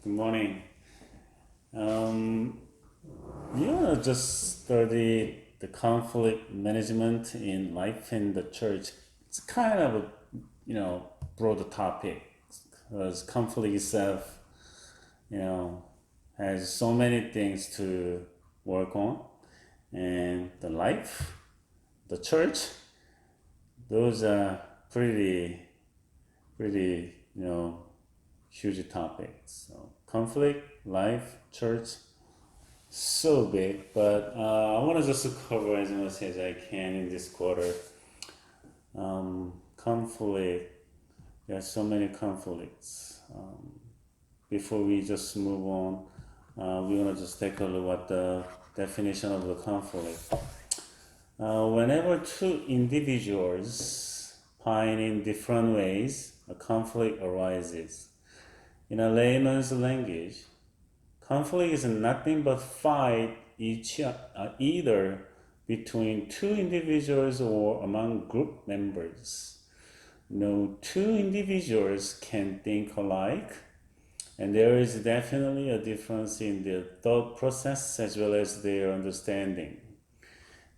Good morning. Um, you want to just study the conflict management in life in the church. It's kind of a broad topic because conflict itself, you know, has so many things to work on, and the life, the church, those are pretty huge topics. So conflict, life, church, so big, but I want to just cover as much as I can in this quarter. Conflict, there are so many conflicts. Before we just move on, we want to just take a look at the definition of the conflict. Whenever two individuals find in different ways, a conflict arises. In a layman's language, conflict is nothing but fight either between two individuals or among group members. No two individuals can think alike, and there is definitely a difference in their thought process as well as their understanding.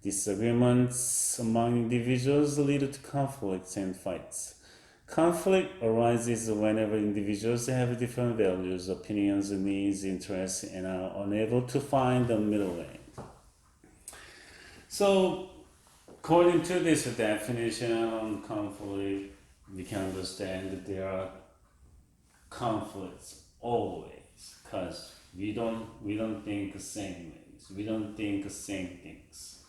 Disagreements among individuals lead to conflicts and fights. Conflict arises whenever individuals have different values, opinions, needs, interests, and are unable to find the middle way. So, according to this definition, conflict, we can understand that there are conflicts always, because we don't think the same ways, we don't think the same things,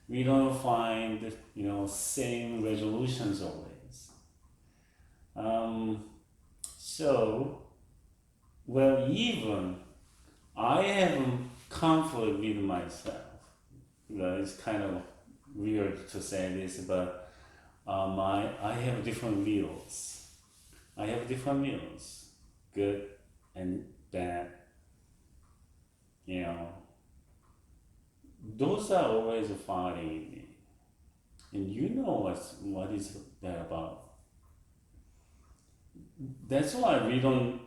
we don't find same resolutions always. So, well, even I have a conflict with myself. It's kind of weird to say this, but I have different wheels. I have different wheels, good and bad. You know, those are always fighting in me, and you know what is that about. That's why we don't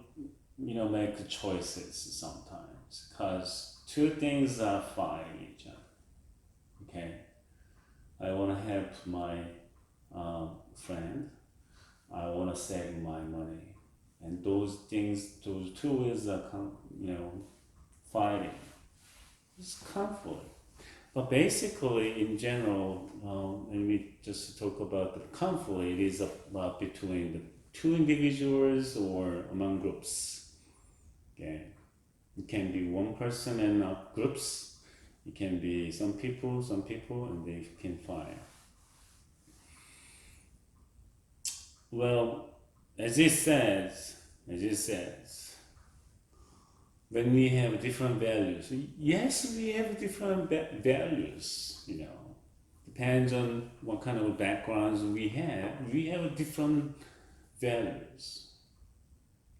make choices sometimes, because two things are fighting each other. Okay, I want to help my friend, I want to save my money, and those things, those two ways are fighting. It's conflict. But basically, in general, when we just talk about the conflict, it is about between the two individuals or among groups. Okay, it can be one person and groups. It can be some people, and they can fight. Well, as it says, when we have different values, yes, we have different values. Depends on what kind of backgrounds we have. We have different values.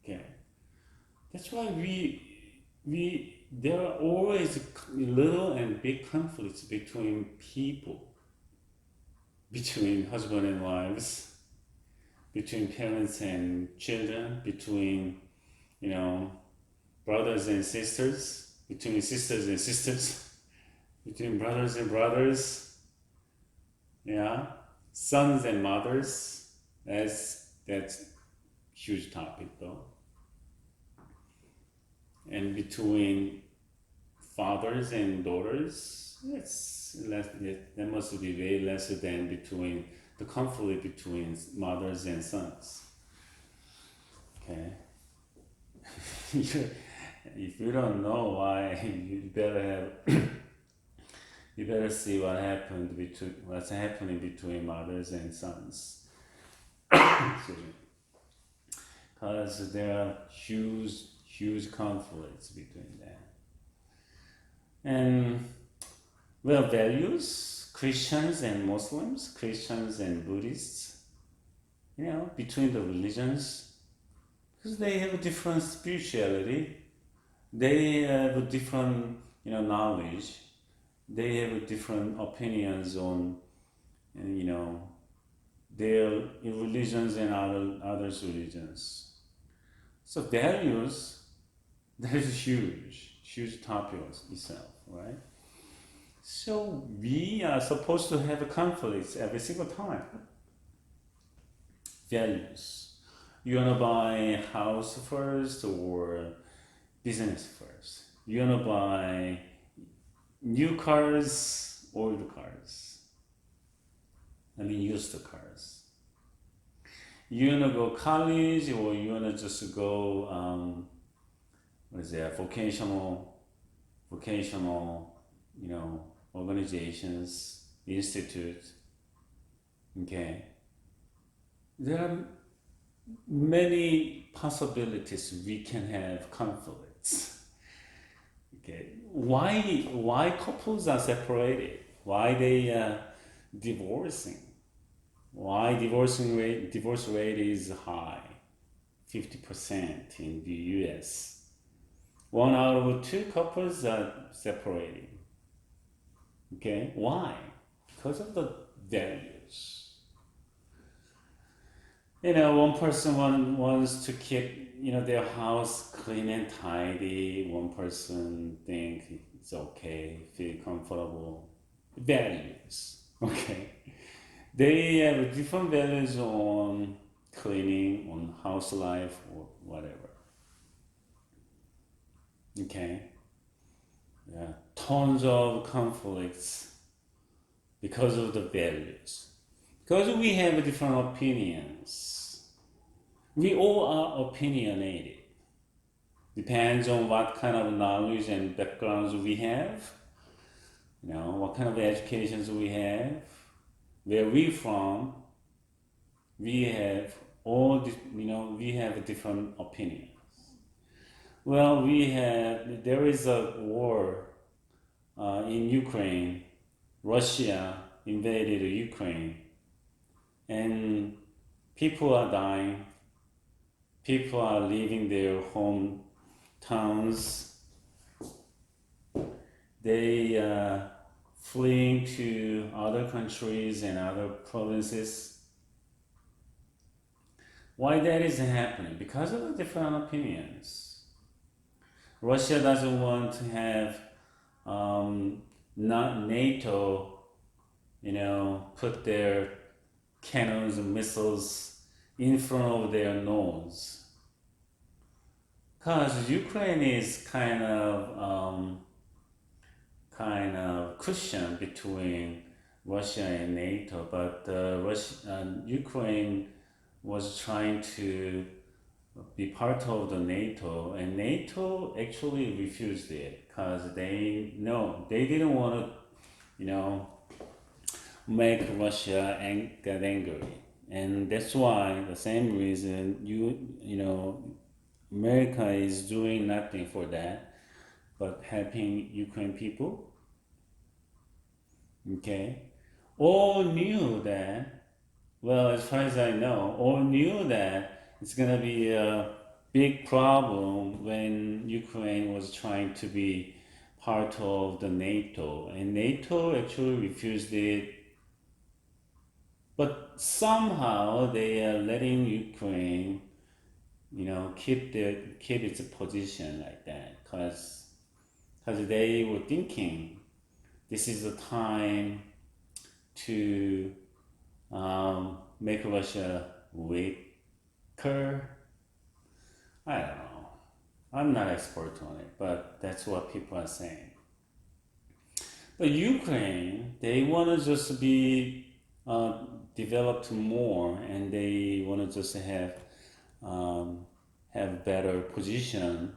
Okay, that's why we there are always little and big conflicts between people, between husband and wives, between parents and children, between you know brothers and sisters, between sisters and sisters, between brothers and brothers, yeah, sons and mothers. That's huge topic though. And between fathers and daughters, it's less. That must be way lesser than between the conflict between mothers and sons. Okay, if you don't know why, you better have you better see what's happening between mothers and sons. Excuse me, because there are huge conflicts between them. And well, values, Christians and Muslims, Christians and Buddhists, between the religions, because they have a different spirituality, they have a different, knowledge, they have different opinions on, you know, their religions and others' religions. So values, That is huge topic itself, right? So we are supposed to have conflicts every single time. Values. You wanna buy a house first or business first? You wanna buy new cars, old cars? I mean used cars. You wanna go college or you wanna just go what is that, vocational, organizations, institute. Okay. There are many possibilities we can have conflicts. Okay. Why couples are separated? Why they divorcing? Why divorce rate is high, 50% in the U.S. 1 out of 2 couples are separating. Okay, why? Because of the values. One person wants to keep their house clean and tidy. One person think it's okay, feel comfortable. Values. Okay. They have different values on cleaning, on house life, or whatever. Okay? Yeah. Tons of conflicts because of the values. Because we have different opinions. We all are opinionated. Depends on what kind of knowledge and backgrounds we have, what kind of educations we have, where we from. We have we have different opinions. Well, there is a war in Ukraine. Russia invaded Ukraine, and people are dying. People are leaving their hometowns. They fleeing to other countries and other provinces. Why that is happening? Because of the different opinions. Russia doesn't want to have not NATO, put their cannons and missiles in front of their nose. Because Ukraine is kind of cushion between Russia and NATO, but Ukraine was trying to be part of the NATO, and NATO actually refused it because they didn't want to, make Russia get angry, and that's why the same reason America is doing nothing for that, but helping Ukraine people. Okay, all knew that. Well, as far as I know, all knew that it's gonna be a big problem when Ukraine was trying to be part of the NATO, and NATO actually refused it. But somehow they are letting Ukraine, keep its position like that, because they were thinking this is the time to make Russia weaker. I don't know. I'm not expert on it, but that's what people are saying. But Ukraine, they want to just be developed more, and they want to just have better position.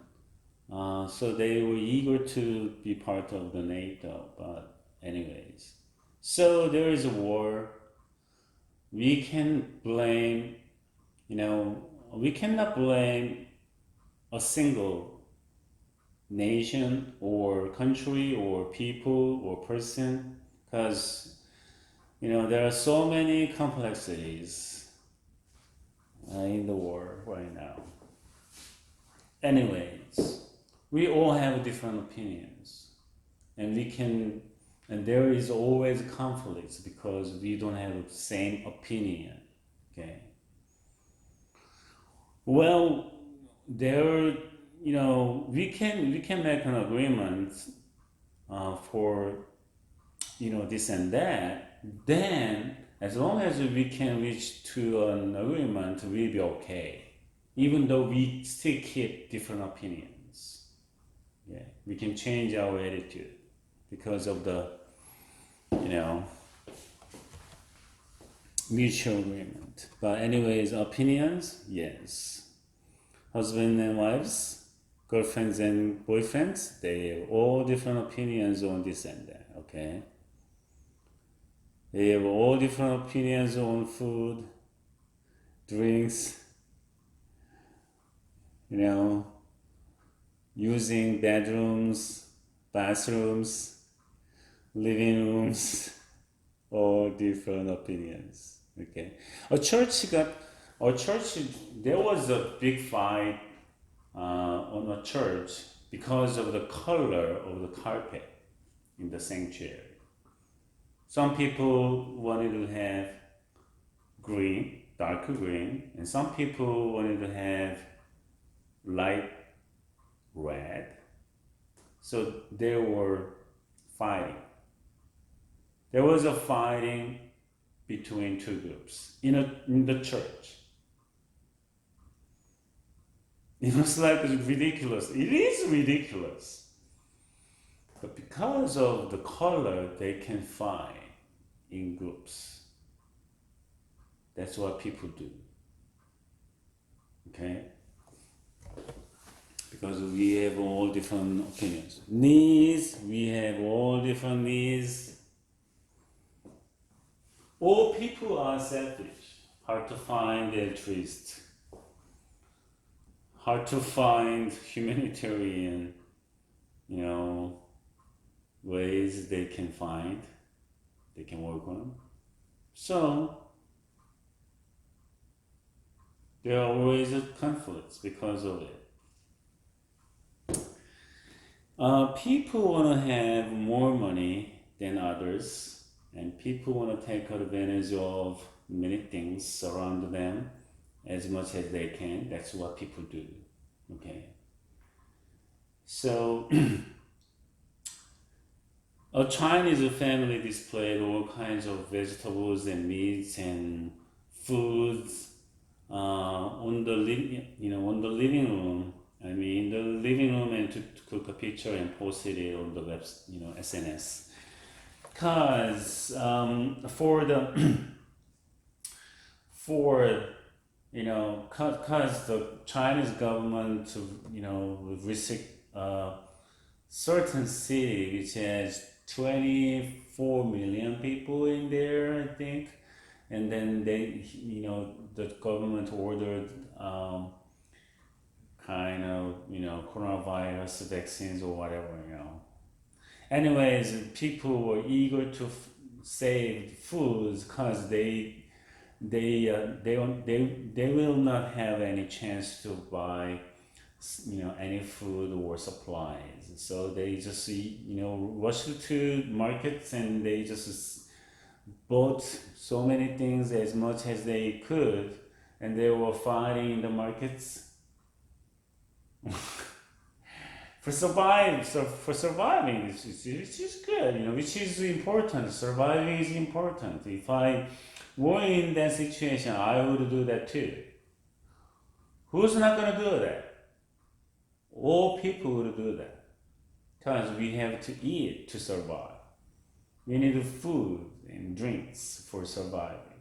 So they were eager to be part of the NATO. But anyways, so there is a war. We can blame, we cannot blame a single nation or country or people or person, because there are so many complexities in the world right now. Anyways, we all have different opinions, and there is always conflicts because we don't have the same opinion. Okay. Well, there we can make an agreement for this and that. Then as long as we can reach to an agreement, we'll be okay. Even though we still keep different opinions, yeah, we can change our attitude because of the mutual agreement. But anyways, opinions, yes. Husband and wives, girlfriends and boyfriends, they have all different opinions on this and that, okay? They have all different opinions on food, drinks, using bedrooms, bathrooms, living rooms, all different opinions. Okay. There was a big fight on a church because of the color of the carpet in the sanctuary. Some people wanted to have green, dark green, and some people wanted to have light red. So they were fighting. There was a fighting between two groups in the church. It was like ridiculous. It is ridiculous. But because of the color, they can fight in groups. That's what people do. Okay? Because we have all different opinions. Needs, we have all different needs. All people are selfish. Hard to find altruist. Hard to find humanitarian, ways they can work on. So, there are always conflicts because of it. People want to have more money than others, and people want to take advantage of many things around them as much as they can. That's what people do. Okay. So, a Chinese family displayed all kinds of vegetables and meats and foods on the living room. I mean, the living room, and to took a picture and posted it on the web, SNS. Cause for the cause the Chinese government restrict certain city which has 24 million people in there, I think, and then they, the government ordered coronavirus vaccines or whatever, Anyways, people were eager to save foods because they will not have any chance to buy any food or supplies, so they just rushed to markets and they just bought so many things as much as they could, and they were fighting in the markets for surviving, which is good, which is important. Surviving is important. If I were in that situation, I would do that too. Who's not gonna do that? All people would do that, because we have to eat to survive. We need food and drinks for surviving.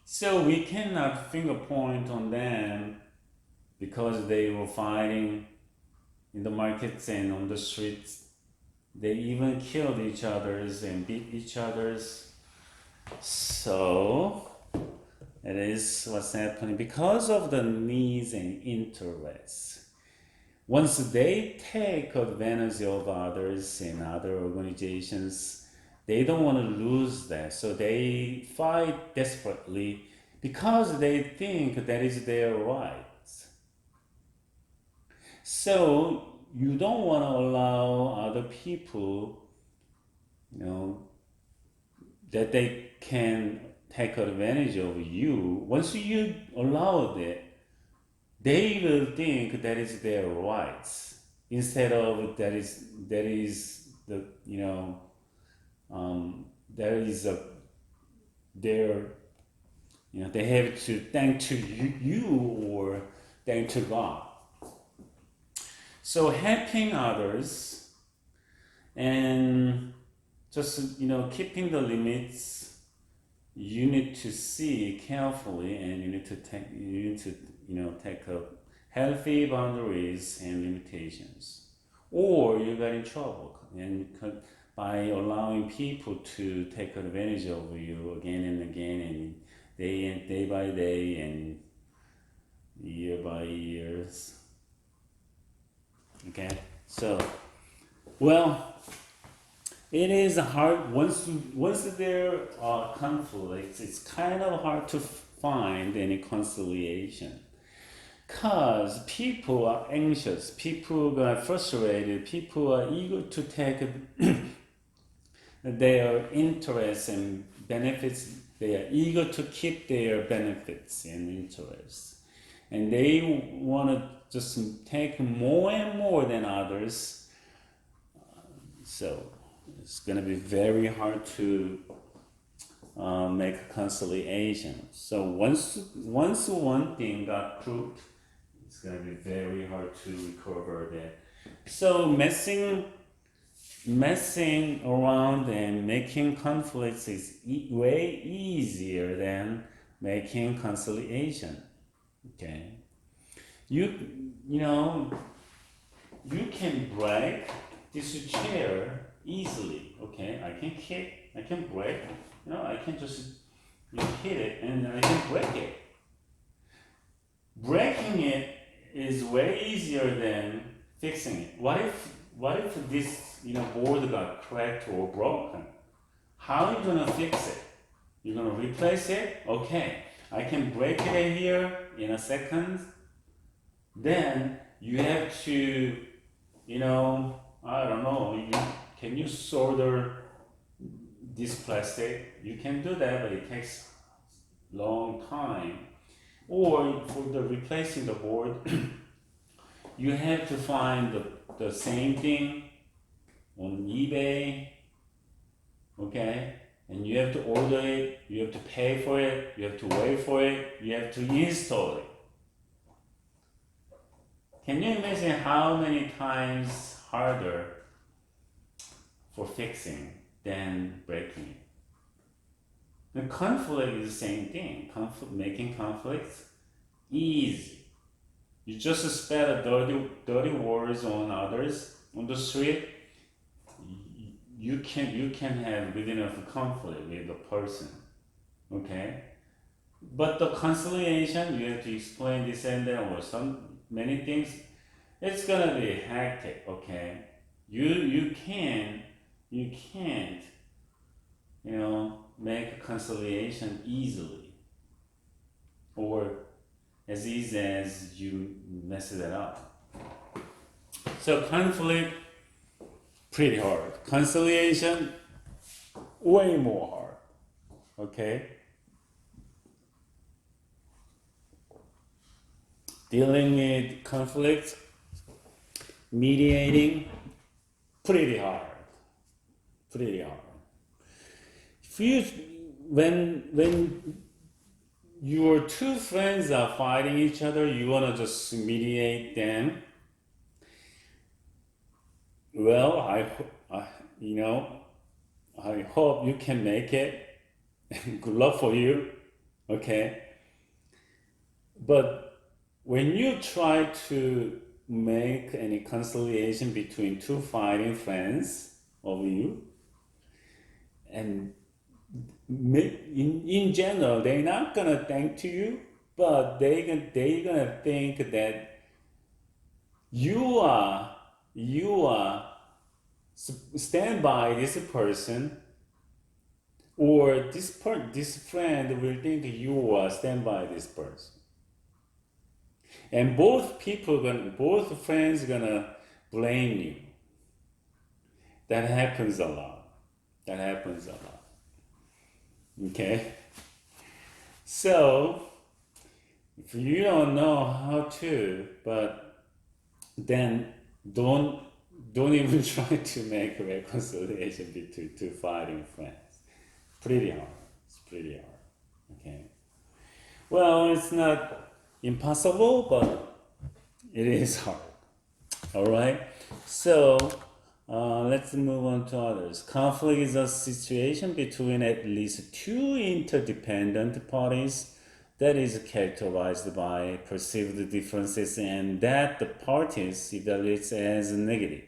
So we cannot finger point on them because they were fighting in the markets and on the streets. They even killed each others and beat each others. So it is what's happening because of the needs and interests. Once they take advantage of others and other organizations, they don't want to lose that. So they fight desperately because they think that is their right. So you don't want to allow other people, that they can take advantage of you. Once you allow it, they will think that is their rights instead of that is the there is a their they have to thank to you or thank to God. So helping others and just keeping the limits, you need to see carefully, and you need to take up healthy boundaries and limitations, or you get in trouble and by allowing people to take advantage of you again and again and day by day and year by years. Okay, so well, it is hard once there are conflicts. It's kind of hard to find any conciliation, cause people are anxious, people are frustrated, people are eager to take their interests and benefits. They are eager to keep their benefits and interests, and they want to just take more and more than others. So it's going to be very hard to make a conciliation. So once one thing got crooked, it's going to be very hard to recover that. So messing around and making conflicts is way easier than making conciliation. Okay, you can break this chair easily. Okay, I can break. I can just hit it and I can break it. Breaking it is way easier than fixing it. What if this board got cracked or broken? How are you gonna fix it? You're gonna replace it? Okay, I can break it here in a second. Then you have to, I don't know, can you solder this plastic? You can do that, but it takes long time. Or for the replacing the board, you have to find the same thing on eBay, okay? And you have to order it, you have to pay for it, you have to wait for it, you have to install it. Can you imagine how many times harder for fixing than breaking it? The conflict is the same thing. Making conflicts easy. You just spell dirty words on others on the street. You can have good enough conflict with the person, okay? But the conciliation, you have to explain this and that or many things. It's gonna be hectic, okay? You can't make a conciliation easily, or as easy as you mess it up. So conflict, pretty hard. Conciliation, way more hard. Okay? Dealing with conflict, mediating, pretty hard. Pretty hard. When your two friends are fighting each other, you wanna just mediate them. Well, I hope you can make it. Good luck for you. Okay. But when you try to make any conciliation between two fighting friends of you, and in general, they're not gonna thank to you, but they're gonna think that you are stand by this person, or this friend will think you are stand by this person, and both friends gonna blame you. That happens a lot. Okay, so If you don't know how to, but then don't even try to make a reconciliation between two fighting friends. Pretty hard. It's pretty hard. Okay. Well, it's not impossible, but it is hard. All right. So let's move on to others. Conflict is a situation between at least two interdependent parties that is characterized by perceived differences and that the parties evaluate as negative.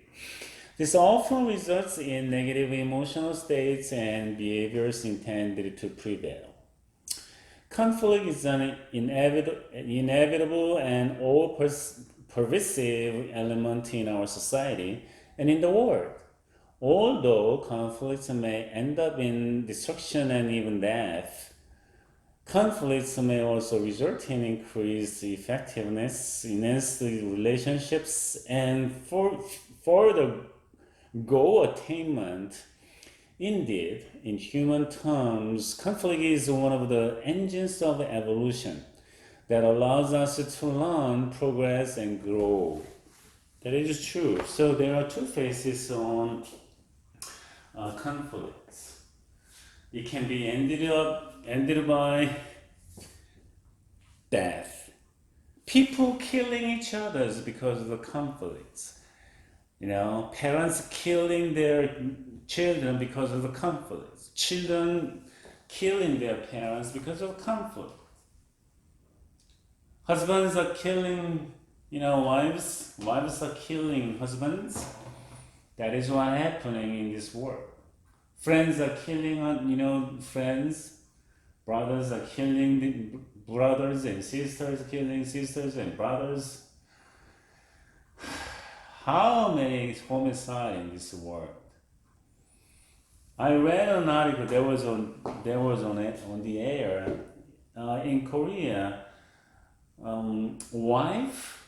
This often results in negative emotional states and behaviors intended to prevail. Conflict is an inevitable and all pervasive element in our society and in the world. Although conflicts may end up in destruction and even death, conflicts may also result in increased effectiveness, enhanced relationships, and further goal attainment. Indeed, in human terms, conflict is one of the engines of evolution that allows us to learn, progress, and grow. That is true. So there are two phases on conflicts. It can be ended by death. People killing each other because of the conflicts. Parents killing their children because of the conflicts. Children killing their parents because of conflict. Husbands are killing, wives. Wives are killing husbands. That is what's happening in this world. Friends are killing, friends. Brothers are killing brothers, and sisters killing sisters and brothers. How many homicides in this world? I read an article that was on the air in Korea. Wife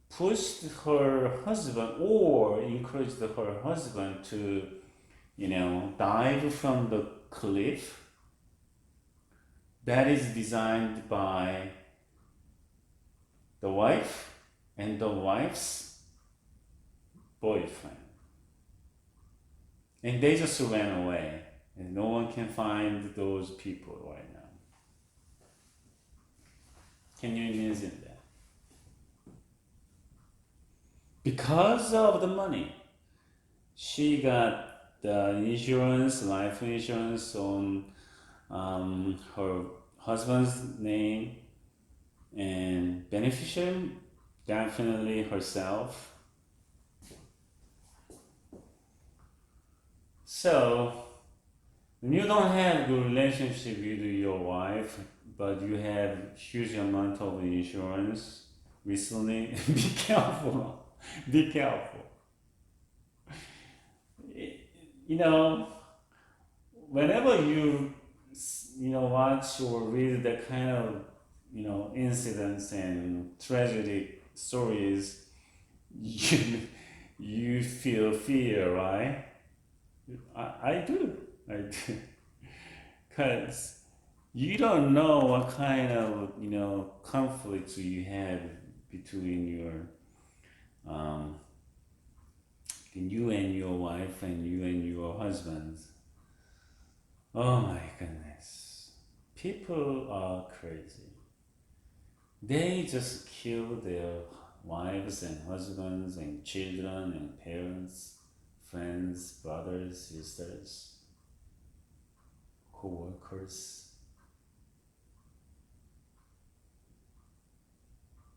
pushed her husband or encouraged her husband to, dive from the cliff. That is designed by the wife and the wife's boyfriend. And they just ran away. And no one can find those people right now. Can you imagine that? Because of the money, she got the insurance, life insurance on her husband's name, and beneficiary, definitely herself. So, when you don't have good relationship with your wife, but you have huge amount of insurance recently, be careful. Be careful. Whenever you watch or read that kind of incidents and tragic stories, you feel fear, right? I do. Because you don't know what kind of conflicts you have between you and your wife and you and your husband. Oh my goodness, people are crazy. They just kill their wives and husbands and children and parents, friends, brothers, sisters, co-workers,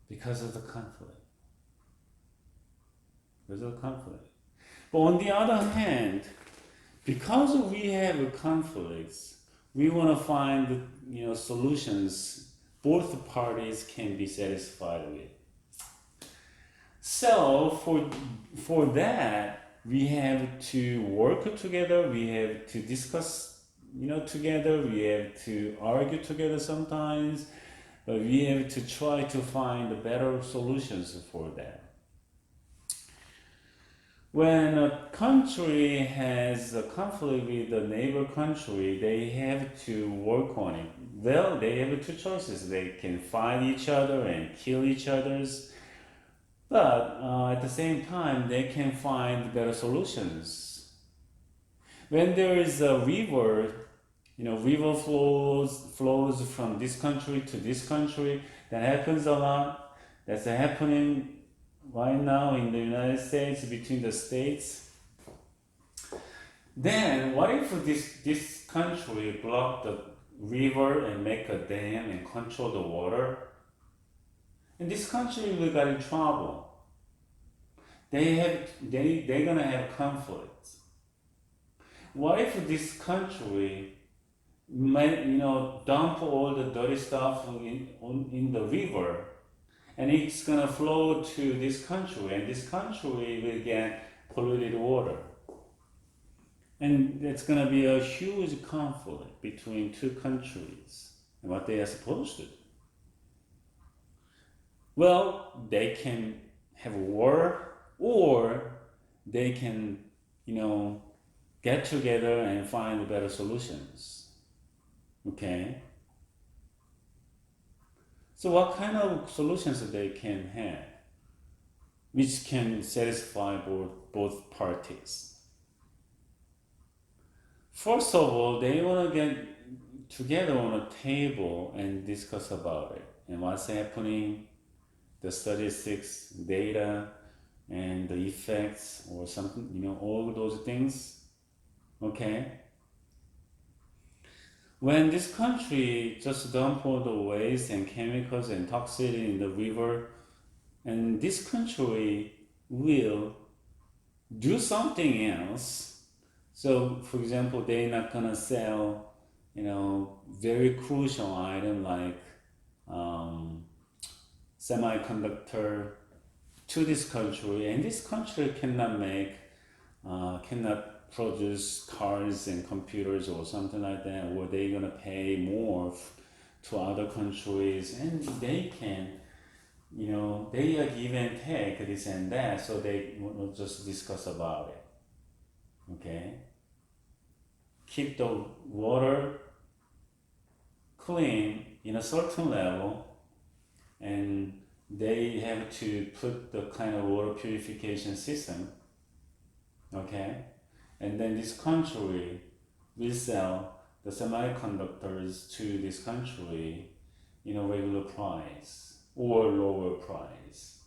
because of the conflict. Because of the conflict. But on the other hand, because we have conflicts, we want to find solutions both parties can be satisfied with. So for that, we have to work together. We have to discuss together. We have to argue together sometimes, but we have to try to find better solutions for that. when a country has a conflict with a neighbor country, they have to work on it. Well, they have two choices. They can fight each other and kill each other's, but at the same time, they can find better solutions. When there is a river, river flows from this country to this country. That happens a lot. That's happening right now in the United States, between the states. Then what if this country block the river and make a dam and control the water? And this country will get in trouble. They're gonna have conflicts. What if this country might, dump all the dirty stuff in the river, and it's gonna flow to this country, and this country will get polluted water. And it's gonna be a huge conflict between two countries and what they are supposed to do. Well, they can have war, or they can, get together and find better solutions. Okay? So what kind of solutions they can have which can satisfy both parties? First of all, they want to get together on a table and discuss about it and what's happening, the statistics, data, and the effects or something, all those things. Okay? When this country just dump all the waste and chemicals and toxicity in the river, and this country will do something else. So, for example, they're not gonna sell, very crucial item like semiconductor to this country, and this country cannot produce cars and computers or something like that, or they're gonna pay more to other countries, and they can, they are give and take this and that, so they will just discuss about it. Okay, keep the water clean in a certain level, and they have to put the kind of water purification system. Okay, and then this country will sell the semiconductors to this country in a regular price or lower price.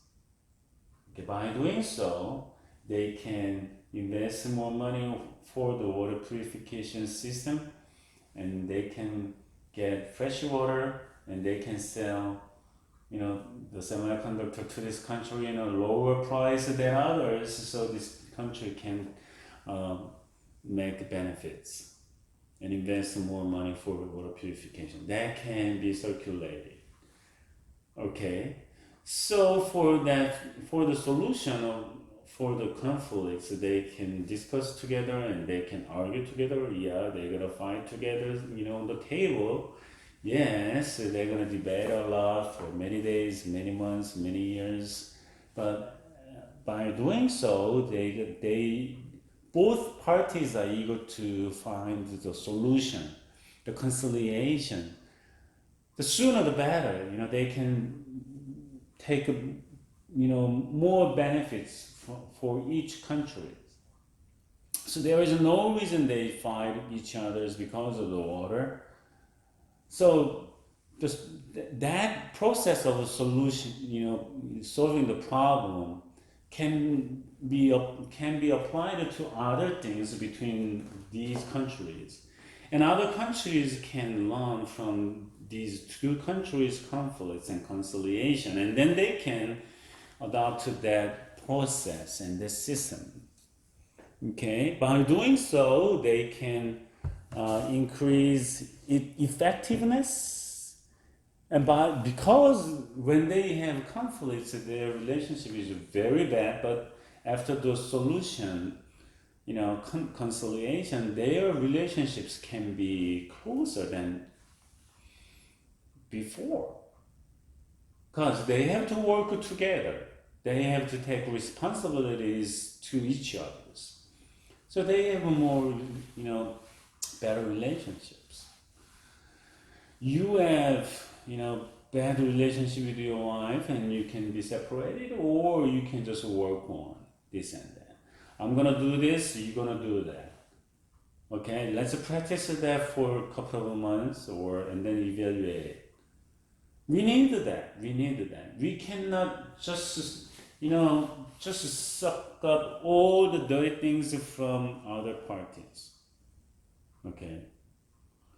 Okay, by doing so, they can invest more money for the water purification system, and they can get fresh water, and they can sell the semiconductor to this country in a lower price than others, so this country can make benefits and invest more money for water purification. That can be circulated. Okay, so for the solution for the conflicts, they can discuss together and they can argue together. Yeah, they're gonna fight together, on the table. Yes, they're gonna debate a lot for many days, many months, many years. But by doing so, they both parties are eager to find the solution, the conciliation. The sooner the better. They can take more benefits for each country. So there is no reason they fight each other because of the water. So just that process of a solution, solving the problem, can be applied to other things between these countries, and other countries can learn from these two countries' conflicts and conciliation, and then they can adopt that process and the system. Okay, by doing so, they can increase effectiveness, and because when they have conflicts, their relationship is very bad. But after the solution, conciliation, their relationships can be closer than before, because they have to work together. they have to take responsibilities to each other. So they have a more, better relationships. You have, bad relationship with your wife and you can be separated, or you can just work on this and that. I'm gonna do this, you're gonna do that. Okay, let's practice that for a couple of months and then evaluate it. We need that. We cannot just, just suck up all the dirty things from other parties. Okay?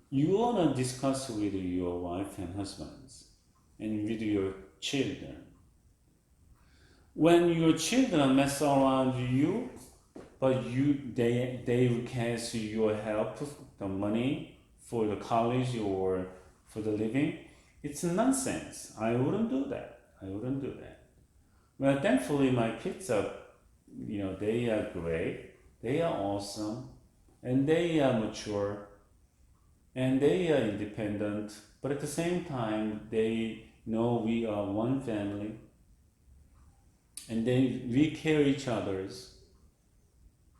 You want to discuss with your wife and husbands and with your children. When your children mess around you, but they request your help, the money for the college or for the living, it's nonsense. I wouldn't do that. Well, thankfully, my kids are, they are great. They are awesome. And they are mature. And they are independent. But at the same time, they know we are one family. And we care each other's.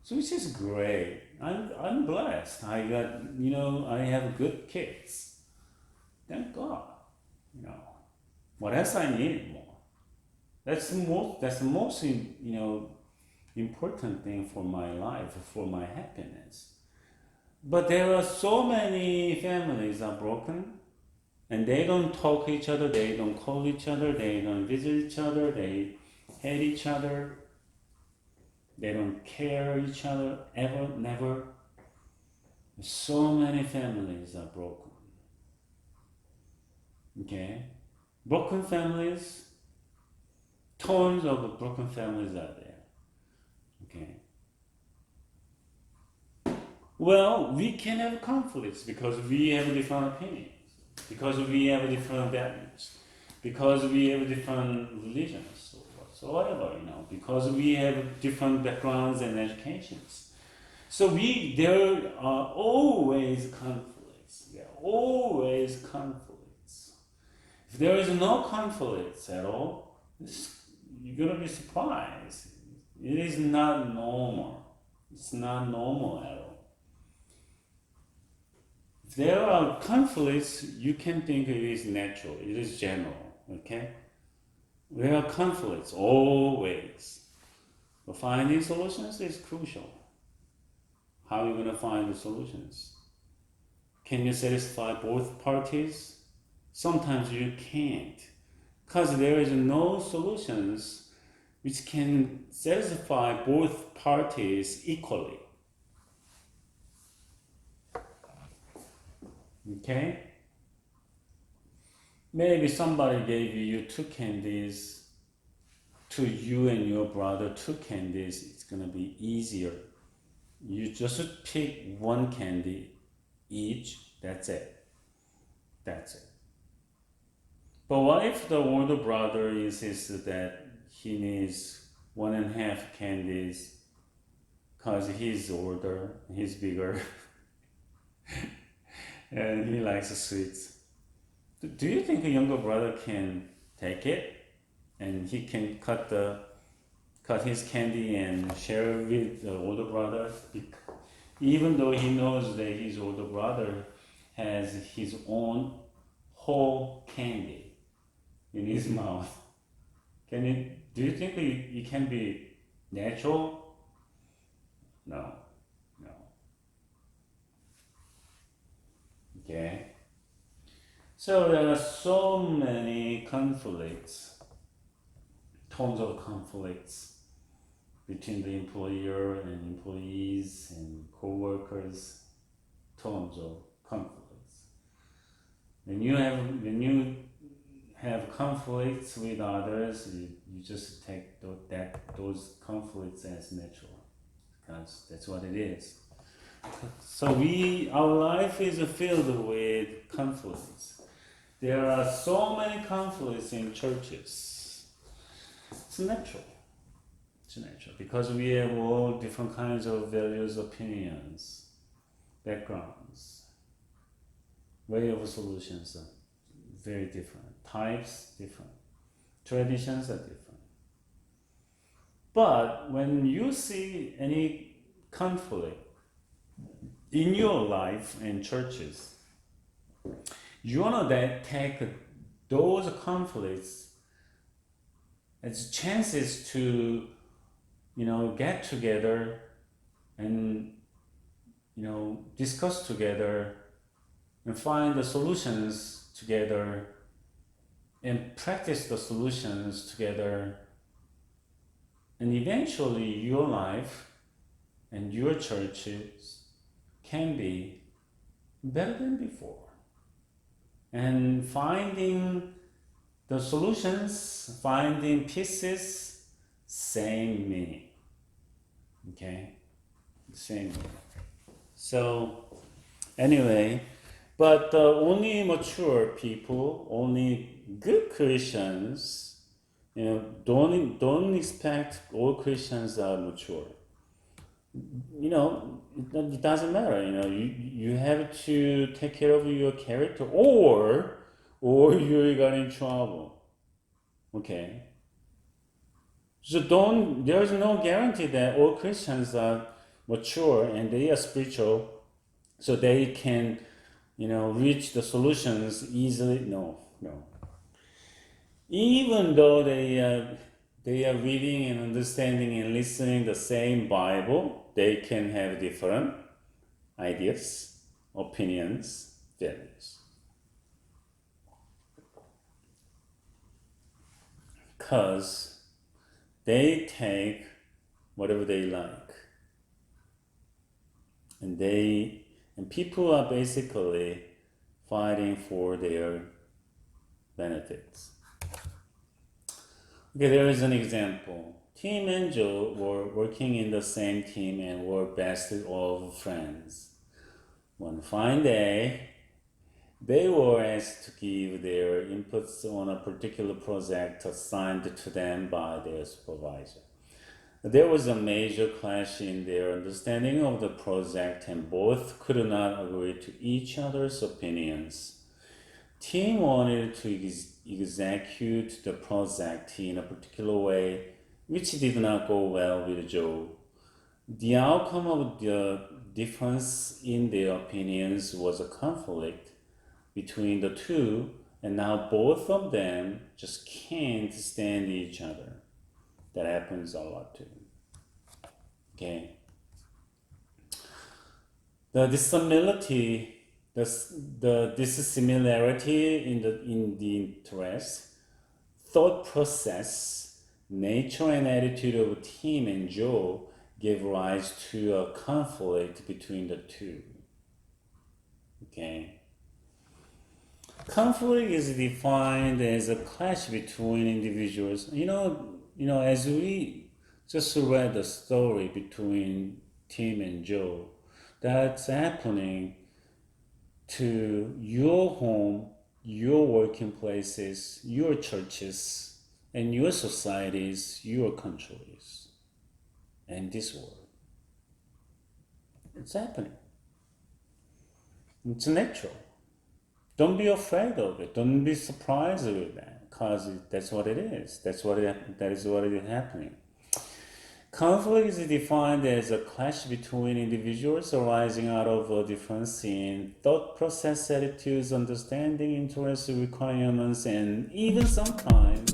So which is great. I'm blessed. I have good kids. Thank God. What else I need more? That's the most important thing for my life, for my happiness. But there are so many families are broken, and they don't talk to each other, they don't call each other, they don't visit each other, they hate each other, they don't care each other ever, never. So many families are broken. Okay? Broken families, tons of broken families are there. Okay? Well, we can have conflicts because we have different opinions, because we have different values, because we have different religions or whatsoever, because we have different backgrounds and educations. So there are always conflicts. There are always conflicts. If there is no conflicts at all, you're going to be surprised. It is not normal. It's not normal at all. If there are conflicts, you can think it is natural. It is general. Okay? There are conflicts always. But finding solutions is crucial. How are you going to find the solutions? Can you satisfy both parties? Sometimes you can't, because there is no solutions which can satisfy both parties equally. Okay? Maybe somebody gave you 2 candies, to you and your brother 2 candies, it's going to be easier. You just pick 1 candy each, that's it. But what if the older brother insists that he needs 1.5 candies because he's older, he's bigger, and he likes sweets? Do you think a younger brother can take it and he can cut his candy and share it with the older brother? Even though he knows that his older brother has his own whole candy in his mouth. Do you think it can be natural? No. Okay. So there are so many conflicts, tons of conflicts between the employer and employees and co-workers, tons of conflicts. When you have conflicts with others, you just take those conflicts as natural, because that's what it is. So our life is filled with conflicts. There are so many conflicts in churches. It's natural. Because we have all different kinds of values, opinions, backgrounds, way of solutions are very different. Types different. Traditions are different. But when you see any conflict in your life and churches, you want to take those conflicts as chances to, get together and, discuss together and find the solutions together and practice the solutions together. And eventually your life and your churches can be better than before. And finding the solutions, finding pieces, same meaning. Okay? Same meaning. So, anyway, but only mature people, only good Christians, don't expect all Christians are mature. It doesn't matter. You have to take care of your character, or you got in trouble. Okay. So there's no guarantee that all Christians are mature and they are spiritual, so they can, reach the solutions easily. No. Even though they are reading and understanding and listening the same Bible, they can have different ideas, opinions, values. Because they take whatever they like. And people are basically fighting for their benefits. Okay, there is an example. Tim and Joe were working in the same team and were best of friends. One fine day, they were asked to give their inputs on a particular project assigned to them by their supervisor. There was a major clash in their understanding of the project, and both could not agree to each other's opinions. Tim wanted to execute the project in a particular way, which did not go well with Joe. The outcome of the difference in their opinions was a conflict between the two, and now both of them just can't stand each other. That happens a lot too. Okay. The dissimilarity in the interest, thought process, nature and attitude of Tim and Joe gave rise to a conflict between the two. Okay. Conflict is defined as a clash between individuals. As we just read the story between Tim and Joe, that's happening to your home, your working places, your churches, and your societies, your countries, and this world. It's happening. It's natural. Don't be afraid of it. Don't be surprised with that, because that's what it is. That is what is happening. Conflict is defined as a clash between individuals arising out of a difference in thought process, attitudes, understanding, interests, requirements, and even sometimes